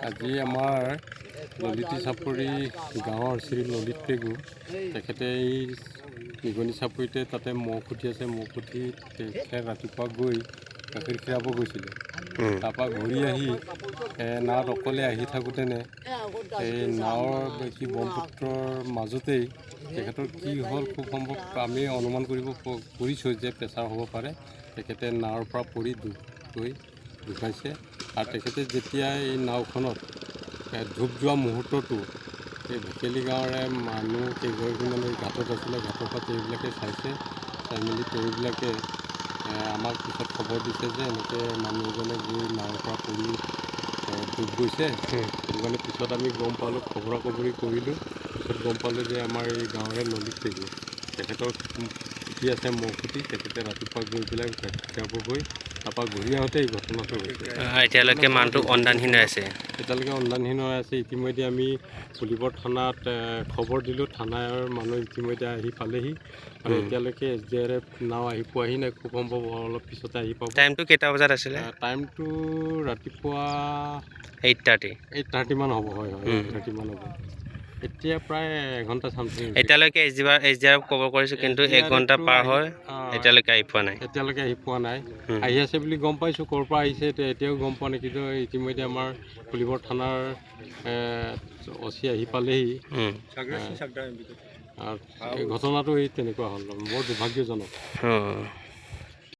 আজি আমাৰ ললিতী চাপৰি গাঁৱৰ শ্ৰী ললিত পেগু তেখেতে এই নিগনি চাপৰিতে তাতে মহ খুটি আছে। মহ খুটি তেখেতে ৰাতিপুৱা গৈ গাখীৰ খীৰাব গৈছিলে। তাৰপৰা ঘূৰি আহি নাৱত অকলে আহি থাকোঁতেনে এই নাৱৰ ব্ৰহ্মপুত্ৰৰ মাজতেই তেখেতৰ কি হ'ল, খুব সম্ভৱ আমি অনুমান কৰিছোঁ যে প্ৰেছাৰ হ'ব পাৰে। তেখেতে নাৱৰ পৰা পৰি ঢুকাইছে। আৰু তেখেতে যেতিয়া এই নাওখনত ডুব যোৱা মুহূৰ্তটো এই ভেকেলি গাঁৱৰে মানুহ কেইগৰাকী মানে ঘাটত আছিলে, ঘাটৰ পৰা তেওঁবিলাকে চাইছে। চাই মেলি তেওঁবিলাকে আমাক পিছত খবৰ দিছে যে এনেকৈ মানুহ এজনে গৈ নাৱৰ পৰা পৰি ডুব গৈছে। সেইটো কাৰণে পিছত আমি গম পালোঁ, খবৰা খবৰি কৰিলোঁ। পিছত গম পালোঁ যে আমাৰ এই গাঁৱৰে ললিত পেগু, তেখেতৰ খুটি আছে মহ খুটি। তেখেতে ৰাতিপুৱা গৈ পেলাই খীৰাব গৈ তাৰপৰা ঘূৰি আহোঁতে এই ঘটনাটো হৈছে। এতিয়ালৈকে মানুহটো অন্দানহীন হৈ আছে। এতিয়ালৈকে অন্দানহীন হৈ আছে। ইতিমধ্যে আমি পুলিবৰ থানাত খবৰ দিলোঁ। থানাৰ মানুহ ইতিমধ্যে আহি পালেহি। আৰু এতিয়ালৈকে SDRF নাও আহি পোৱাহি নাই। খুব সম্ভৱ অলপ পিছতে আহি পাব। টাইমটো কেইটা বজাত আছিলে? টাইমটো ৰাতিপুৱা 8:30 মান হ'ব। হয় 8:30 মান হ'ব। এতিয়া প্ৰায় এঘণ্টা চামথিং। এতিয়ালৈকে SDRF খবৰ কৰিছোঁ, কিন্তু 1 ঘণ্টা পাৰ হয় এতিয়ালৈকে আহি পোৱা নাই। আহি আছে বুলি গম পাইছোঁ। ক'ৰ পৰা আহিছে এতিয়াও গম পোৱা নাই। কিন্তু ইতিমধ্যে আমাৰ পুলিবৰ থানাৰ OC আহি পালেহি। ঘটনাটো এই তেনেকুৱা হ'ল, বৰ দুৰ্ভাগ্যজনক।